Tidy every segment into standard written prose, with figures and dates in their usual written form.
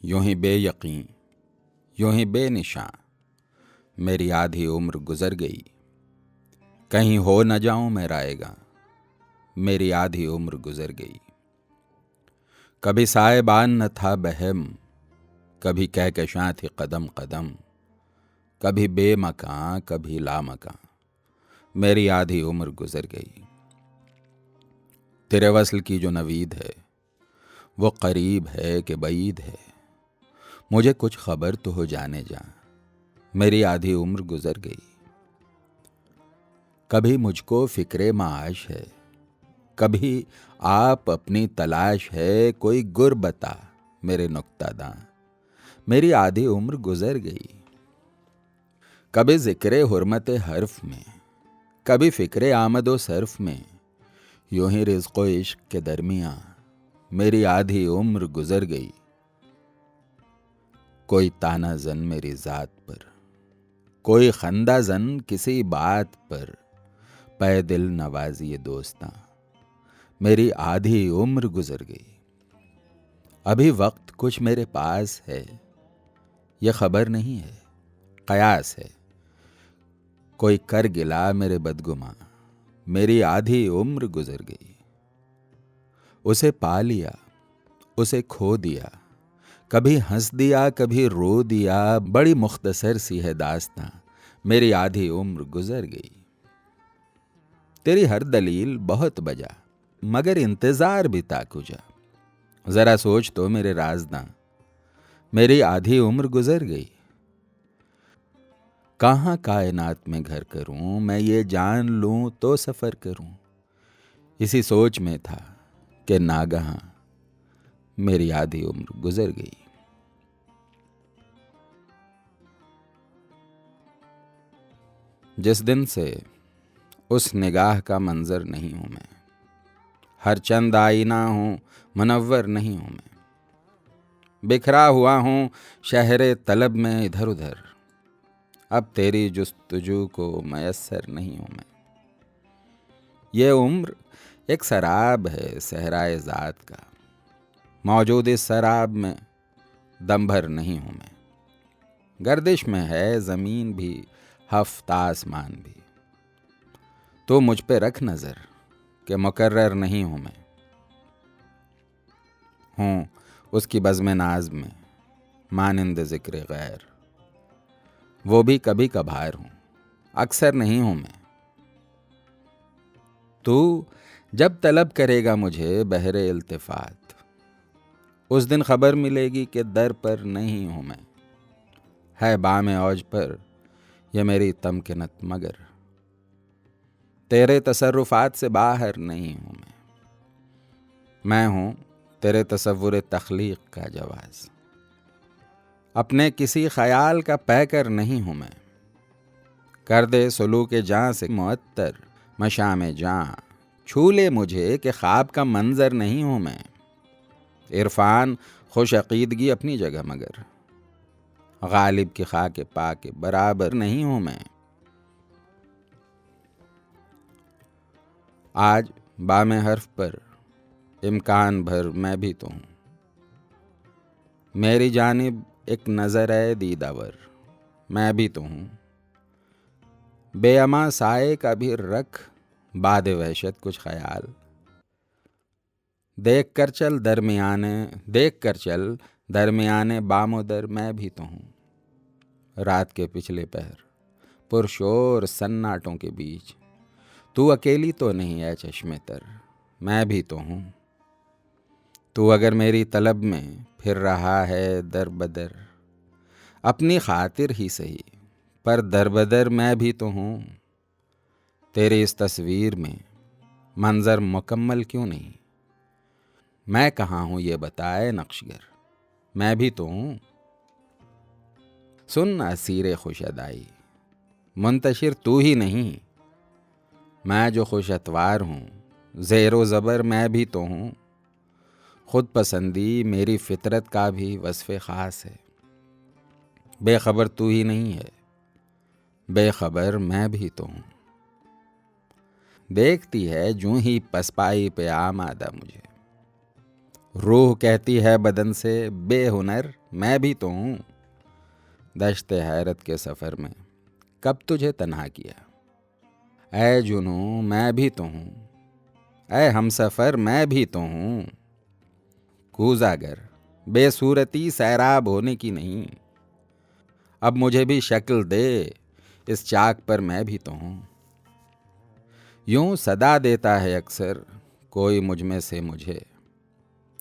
यूं ही बेयकीन, यूं ही बेनिशां मेरी आधी उम्र गुजर गई। कहीं हो न जाऊं मैं रायगा, मेरी आधी उम्र गुजर गई। कभी साहिबान न था बहम, कभी कहकशां थी कदम कदम, कभी बेमकां कभी लामकां मेरी आधी उम्र गुजर गई। तेरे वस्ल की जो नवीद है वो करीब है कि बईद है, मुझे कुछ खबर तो हो जाने जा, मेरी आधी उम्र गुजर गई। कभी मुझको फिक्रे माश है, कभी आप अपनी तलाश है, कोई गुर बता मेरे नुक्तादां मेरी आधी उम्र गुजर गई। कभी जिक्रे हुर्मत हर्फ में, कभी फिक्रे आमदो सर्फ में, यूं ही रिज़्क़ो इश्क के दरमियां मेरी आधी उम्र गुजर गई। कोई ताना जन मेरी जात पर, कोई खंदा जन किसी बात पर, पै दिल नवाज़िए दोस्तां मेरी आधी उम्र गुजर गई। अभी वक्त कुछ मेरे पास है, ये खबर नहीं है, कयास है। कोई कर गिला मेरे बदगुमा मेरी आधी उम्र गुजर गई। उसे पा लिया, उसे खो दिया, कभी हंस दिया कभी रो दिया, बड़ी मुख्तसर सी है दास्तां मेरी आधी उम्र गुजर गई। तेरी हर दलील बहुत बजा, मगर इंतजार भी ताकुजा, जरा सोच तो मेरे राज़दां मेरी आधी उम्र गुजर गई। कहाँ कायनात में घर करूं मैं ये जान लूं तो सफर करूं, इसी सोच में था कि नागहां मेरी आधी उम्र गुजर गई। जिस दिन से उस निगाह का मंजर नहीं हूं मैं, हर चंद आईना हूं मुनव्वर नहीं हूं मैं, बिखरा हुआ हूं शहरे तलब में इधर उधर, अब तेरी जुस्तजू को मयस्सर नहीं हूं मैं। ये उम्र एक शराब है सहराए ज़ात का, मौजूद इस शराब में दम भर नहीं हूं मैं। गर्दिश में है ज़मीन भी हफ्ता आसमान भी, तो मुझ पे रख नज़र कि मुकर्रर नहीं हूं मैं। हूँ उसकी बज़्म नाज में मानिंद ज़िक्र गैर, वो भी कभी कभार हूँ, अक्सर नहीं हूं मैं। तू जब तलब करेगा मुझे बहरे इल्तिफात, उस दिन खबर मिलेगी कि दर पर नहीं हूं मैं। है बामे औज पर यह मेरी तमकिनत, मगर तेरे तसर्रुफात से बाहर नहीं हूं मैं हूं तेरे तसव्वुर तख्लीक का जवाज़, अपने किसी ख्याल का पैकर नहीं हूं मैं। कर दे सुलूक जां से मुअत्तर मशाम जां, छू ले मुझे कि ख्वाब का मंजर नहीं हूं मैं। इरफान खुश अकीदगी अपनी जगह, मगर गालिब की खाके पाके बराबर नहीं हूं मैं। आज बामे हर्फ पर इम्कान भर मैं भी तो हूं, मेरी जानिब एक नज़र है दीदावर मैं भी तो हूं। बेअमा साए का भी रख बाद वहशत कुछ ख्याल, देख कर चल दरमियाने बामोदर मैं भी तो हूं। रात के पिछले पहर पुरशोर सन्नाटों के बीच, तू अकेली तो नहीं है चश्मे तर मैं भी तो हूं। तू अगर मेरी तलब में फिर रहा है दर बदर, अपनी खातिर ही सही पर दर बदर मैं भी तो हूं। तेरी इस तस्वीर में मंजर मुकम्मल क्यों नहीं, मैं कहाँ हूं ये बताए नक्शगर मैं भी तो हूं। सुन असीरे खुश अदाई मुंतशिर तू ही नहीं, मैं जो खुश अतवार हूं ज़ेरो ज़बर मैं भी तो हूं। खुद पसंदी मेरी फितरत का भी वस्फ़े ख़ास है, बेखबर तू ही नहीं है, बेखबर मैं भी तो हूं। देखती है जूं ही पसपाई पे आमादा मुझे, रूह कहती है बदन से बेहुनर मैं भी तो हूँ। दश्ते हैरत के सफ़र में कब तुझे तन्हा किया। ऐ जुनू मैं भी तो हूँ, ऐ हमसफ़र मैं भी तो हूँ। कूज़ागर बेसूरती सैराब होने की नहीं, अब मुझे भी शक्ल दे, इस चाक पर मैं भी तो हूँ। यूं सदा देता है अक्सर कोई मुझ में से मुझे,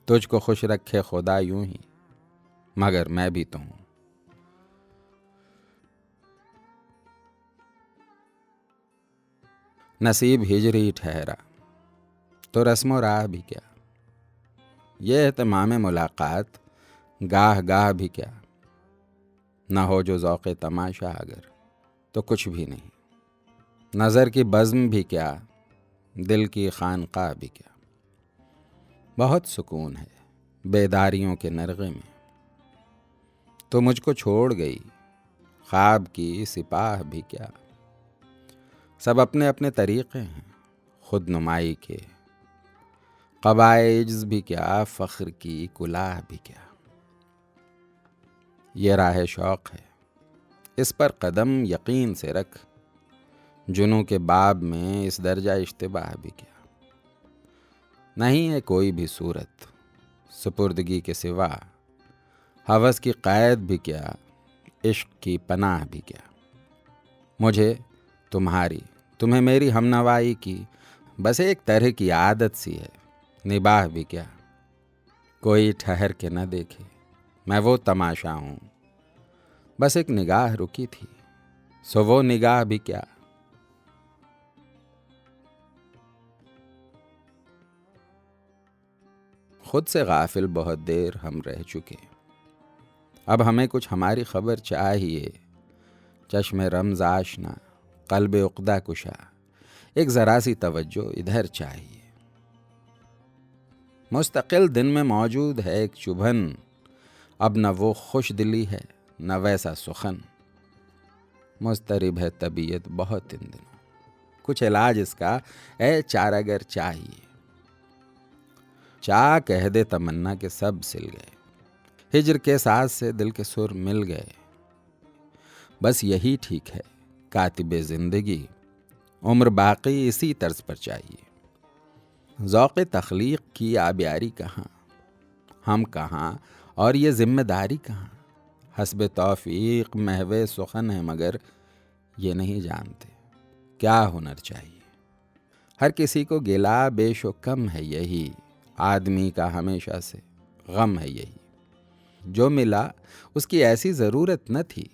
तुझको खुश रखे खुदा यूं ही, मगर मैं भी तो हूँ। नसीब हिजरी ठहरा तो रस्मो राह भी क्या, ये एहतमाम मुलाकात गाह गाह भी क्या। न हो जो ज़ौक़े तमाशा अगर तो कुछ भी नहीं, नज़र की बज़्म भी क्या, दिल की खानक़ाह भी क्या। बहुत सुकून है बेदारियों के नरगे में, तो मुझको छोड़ गई ख्वाब की सिपाह भी क्या। सब अपने अपने तरीक़े हैं खुद नुमाई के, क़बाइज भी क्या, फ़ख्र की कुलाह भी क्या। ये राह शौक़ है इस पर कदम यकीन से रख, जुनू के बाब में इस दर्जा इश्तिबाह भी क्या। नहीं है कोई भी सूरत सुपुर्दगी के सिवा, हवस की क़ैद भी क्या, इश्क की पनाह भी क्या। मुझे तुम्हारी तुम्हें मेरी हमनवाई की बस एक तरह की आदत सी है, निबाह भी क्या। कोई ठहर के न देखे मैं वो तमाशा हूँ, बस एक निगाह रुकी थी सो वो निगाह भी क्या। खुद से गाफिल बहुत देर हम रह चुके, अब हमें कुछ हमारी खबर चाहिए। चश्मे रमज़ आशना क़ल्ब उक़दा कुशा, एक ज़रा सी तवज्जो इधर चाहिए। मुस्तकिल दिन में मौजूद है एक चुभन, अब न वो खुश दिली है न वैसा सुखन। मुस्तरिब है तबीयत बहुत इन दिनों, कुछ इलाज इसका है चारागर चाहिए। चाह कह दे तमन्ना के सब सिल गए, हिजर के साथ से दिल के सुर मिल गए। बस यही ठीक है कातिबे ज़िंदगी, उम्र बाकी इसी तर्ज पर चाहिए। ज़ौक़े तख्लीक़ की आबियारी कहाँ, हम कहाँ और ये ज़िम्मेदारी कहाँ। हस्बे तौफ़ीक़ महवे सुखन है मगर ये नहीं जानते क्या हुनर चाहिए। हर किसी को गिला बेशो कम है यही, आदमी का हमेशा से गम है यही। जो मिला उसकी ऐसी ज़रूरत न थी,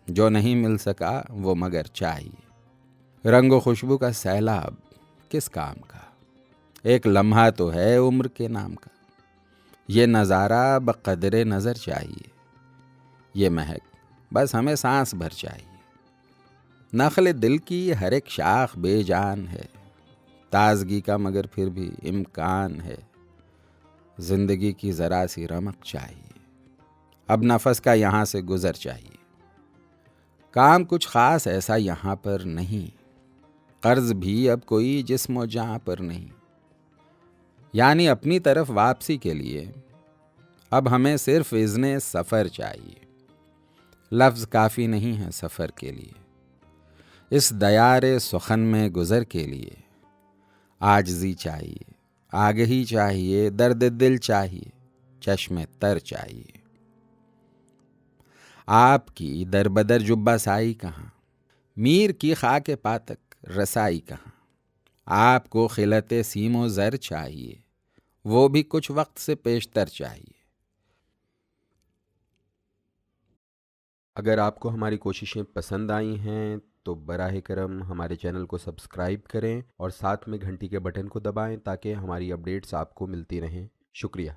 जो नहीं मिल सका वो मगर चाहिए। रंगो खुशबू का सैलाब किस काम का, एक लम्हा तो है उम्र के नाम का। ये नज़ारा बक़दरे नज़र चाहिए, ये महक बस हमें सांस भर चाहिए। नखल दिल की हर एक शाख बेजान है, ताजगी का मगर फिर भी इम्कान है। ज़िंदगी की ज़रा सी रमक चाहिए, अब नफस का यहाँ से गुज़र चाहिए। काम कुछ ख़ास ऐसा यहाँ पर नहीं, कर्ज भी अब कोई जिस्म जहाँ पर नहीं। यानी अपनी तरफ वापसी के लिए अब हमें सिर्फ इज़्ने सफ़र चाहिए। लफ्ज़ काफ़ी नहीं है सफ़र के लिए, इस दयारे सुखन में गुज़र के लिए। आजिज़ी चाहिए, आगही चाहिए, दर्द दिल चाहिए, चश्मे तर चाहिए। आपकी दरबदर जुब्बा साई कहाँ, मीर की खाके पातक रसाई कहाँ। आपको खिलते सीमो ज़र चाहिए, वो भी कुछ वक्त से पेशतर चाहिए। अगर आपको हमारी कोशिशें पसंद आई हैं तो बराह करम हमारे चैनल को सब्सक्राइब करें और साथ में घंटी के बटन को दबाएं ताकि हमारी अपडेट्स आपको मिलती रहें। शुक्रिया।